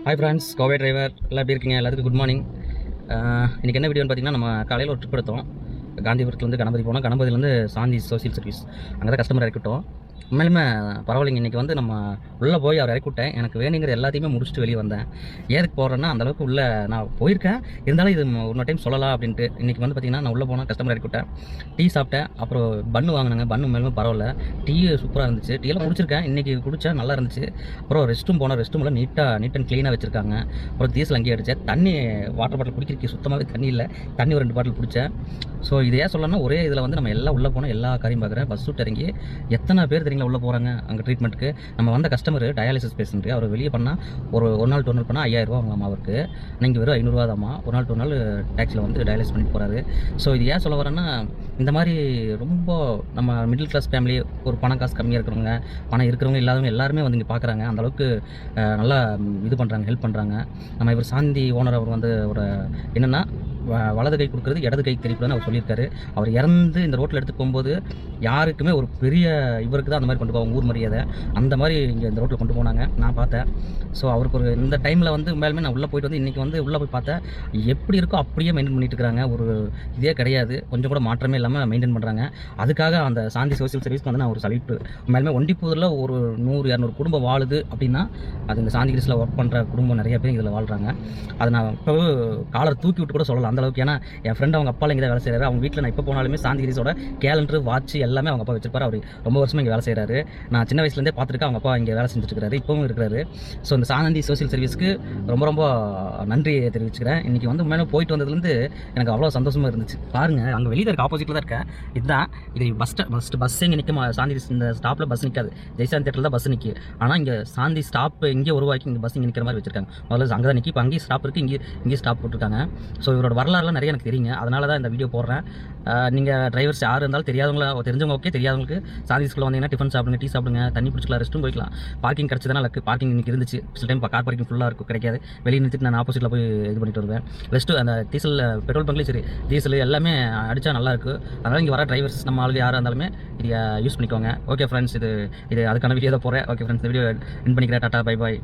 Hi friends, Kovai driver எல்லாம் எப்படி இருக்கீங்க? எல்லாத்துக்கும் குட் மார்னிங். இன்றைக்கி என்ன வீடியோன்னு பார்த்தீங்கன்னா, நம்ம காலையில் ஒரு ட்ரிப் எடுத்தோம். காந்திபுரத்துலேருந்து கணபதி போனோம். கணபதியிலேருந்து சாந்தி சோசியல் சர்வீஸ் அங்கே தான் கஸ்டமர் இறக்கிட்டோம். உண்மையிலுமே பரவாயில்லைங்க. இன்றைக்கி வந்து நம்ம உள்ளே போய் அவர் இறக்கி விட்டேன். எனக்கு வேணுங்கிற எல்லாத்தையுமே முடிச்சுட்டு வெளியே வந்தேன். ஏதுக்கு போகிறேன்னா, அந்தளவுக்கு உள்ளே நான் போயிருக்கேன். இருந்தாலும் இது இன்னொரு டைம் சொல்லலாம் அப்படின்ட்டு. இன்றைக்கி வந்து பார்த்திங்கன்னா, நான் உள்ளே போனால் கஸ்டமர் இறக்கி விட்டேன். டீ சாப்பிட்டேன். அப்புறம் பன்னு வாங்கினாங்க. பன்னு மேலுமே பரவாயில்ல. டீ சூப்பராக இருந்துச்சு. டீயெல்லாம் குடிச்சிருக்கேன். இன்றைக்கி குடித்தேன், நல்லா இருந்துச்சு. அப்புறம் ரெஸ்ட் ரூம் போனேன். ரெஸ்ட் ரூமில் நீட் அண்ட் க்ளீனாக வச்சுருக்காங்க. அப்புறம் டீசல் அங்கேயே அடித்தேன். தண்ணி வாட்டர் பாட்டில் குடிக்கிறதுக்கு சுத்தமாகவே தண்ணி இல்லை. தண்ணி ஒரு 2 பாட்டில் குடித்தேன். ஸோ இதே சொல்லணும்னா, ஒரே இதில் வந்து நம்ம எல்லாம் உள்ளே போனால் எல்லா காரியம் பார்க்குறேன். பஸ் விட்டு இறங்கி எத்தனை பேர் தெரியுங்களா உள்ளே போகிறாங்க அங்கே ட்ரீட்மெண்ட்டுக்கு. நம்ம வந்த கஸ்டமர் டயாலிசிஸ் பேஷண்ட்டு. அவர் வெளியே பண்ணால் ஒரு நாள் 2 நாள் பண்ணால் 5000 ரூபா வாங்கலாமா அவருக்கு. நீங்கள் வெறும் 500 ரூபா தாம்மா. ஒரு நாள் 2 நாள் டேக்ஸியில் வந்து டயாலிசிஸ் பண்ணிட்டு போகிறாரு. ஸோ இது ஏன் சொல்ல வரேன்னா, இந்த மாதிரி ரொம்ப நம்ம மிடில் கிளாஸ் ஃபேமிலி, ஒரு பணம் காசு கம்மியாக இருக்கிறவங்க, பணம் இருக்கிறவங்க இல்லாதவங்க எல்லாருமே வந்து இங்கே பார்க்குறாங்க. அந்தளவுக்கு நல்லா இது பண்ணுறாங்க, ஹெல்ப் பண்ணுறாங்க. நம்ம இவர் சாந்தி ஓனர் அவர் வந்து ஒரு என்னென்னா, வலது கை கொடுக்குறது இடது கை தெரிவிக்கணும்னு அவர் சொல்லியிருக்காரு. அவர் இறந்து இந்த ரோட்டில் எடுத்துகிட்டு போகும்போது யாருக்குமே ஒரு பெரிய இவருக்கு தான் அந்த மாதிரி கொண்டு போவாங்க, ஊர் மரியாதை அந்த மாதிரி இங்கே இந்த ரோட்டில் கொண்டு போனாங்க. நான் பார்த்தேன். ஸோ அவருக்கு ஒரு இந்த டைமில் வந்து மேலுமே நான் உள்ளே போயிட்டு வந்து இன்றைக்கி வந்து உள்ளே போய் பார்த்தேன். எப்படி இருக்கோ அப்படியே மெயின்டைன் பண்ணிட்டு இருக்கிறாங்க. ஒரு இதே கிடையாது, கொஞ்சம் கூட மாற்றமே இல்லாமல் மெயின்டைன் பண்ணுறாங்க. அதுக்காக அந்த சாந்தி சோசியல் சர்வீஸ்க்கு வந்து நான் ஒரு சலிட்டு. மேலுமே ஒண்டிப்பூரில் ஒரு 100-200 குடும்பம் வாழுது அப்படின்னா, அது இந்த சாந்தி கிரிஸில் ஒர்க் பண்ணுற குடும்பம் நிறைய பேர் இதில் வாழ்கிறாங்க. அதை நான் இப்போ காலர் தூக்கி விட்டு கூட சொல்லலாம் அந்தளவுக்கு. ஏன்னா என் ஃப்ரெண்ட் அவங்க அப்பா இங்கே தான் வேலை செய்கிறாரு. அவங்க வீட்டில் நான் இப்போ போனாலுமே சாந்தி கிரிஸோட கேலண்டர், வாட்ச் எல்லாமே அவங்க அப்பா வச்சிருப்பாரு. அவர் ரொம்ப வருஷமாக இங்கே வேலை செய்கிறாரு. நான் சின்ன வயசுலேருந்தே பார்த்துருக்கேன். அவங்க அப்பா இங்கே வேலை செஞ்சுட்டு இருக்காரு, இப்போவும் இருக்கிறாரு. ஸோ இந்த சாந்தி சோசியல் சர்வீஸ்க்கு ரொம்ப ரொம்ப நன்றி தெரிவிச்சுக்கிறேன். இன்றைக்கி வந்து மேலே போயிட்டு வந்ததுலேருந்து எனக்கு அவ்வளோ சந்தோஷமாக இருந்துச்சு. பாருங்கள், அங்கே வெளியே இருக்க ஆப்போசிட்டில் தான் இருக்கேன். இதுதான் இது பஸ் இங்கே நிற்கும். சாந்தி இந்த ஸ்டாப்பில் பஸ் நிற்காது. ஜெய்சாந்தி தேட்டரில் தான் பஸ் நிற்கி. ஆனால் இங்கே சாந்தி ஸ்டாப் இங்கே உருவாக்கி இங்கே பஸ் இங்கே நிற்கிற மாதிரி வச்சிருக்காங்க. முதல்ல அங்கே தான் நிற்கி, இப்போ அங்கேயும் ஸ்டாப் இருக்குது, இங்கே ஸ்டாப் போட்டிருக்காங்க. ஸோ இவரோட வரலாறுலாம் நிறைய எனக்கு தெரியுங்க. அதனால தான் இந்த வீடியோ போடுறேன். நீங்கள் டிரைவர்ஸ் யார் இருந்தாலும் தெரிஞ்சவங்க ஓகே, தெரியாதவங்களுக்கு சாந்தி ஸ்கூலில் வந்தீங்கன்னா டிஃபன் சாப்பிடுங்க, டீ சாப்பிடுங்க, தண்ணி பிடிச்சிக்கலாம், ரெஸ்ட்டும் போய்க்கலாம். Parking கிடச்சதுனா luck. பார்க்கிங் இன்றைக்கி இருந்துச்சு. சில டைம் கார் பார்க்கிங் ஃபுல்லாக இருக்கும், கிடைக்காது. வெளியே நிறுத்திட்டு நான் ஆப்போசிட்டில் போய் இது பண்ணிட்டு வருவேன். ரெஸ்ட்டு அந்த டீசல் பெட்ரோல் பங்க்லேயும் சரி, டீசல் எல்லாமே அடித்தா நல்லாயிருக்கு. அதனால் இங்கே வர டிரைவர்ஸ் நம்ம ஆளுங்க யாராக இருந்தாலுமே இதை யூஸ் பண்ணிக்கோங்க. ஓகே ஃப்ரெண்ட்ஸ், இது அதுக்கான வீடியோ தான் போகிறேன். ஓகே ஃப்ரெண்ட்ஸ், இந்த வீடியோ வின் பண்ணிக்கிறேன். Tata, bye bye.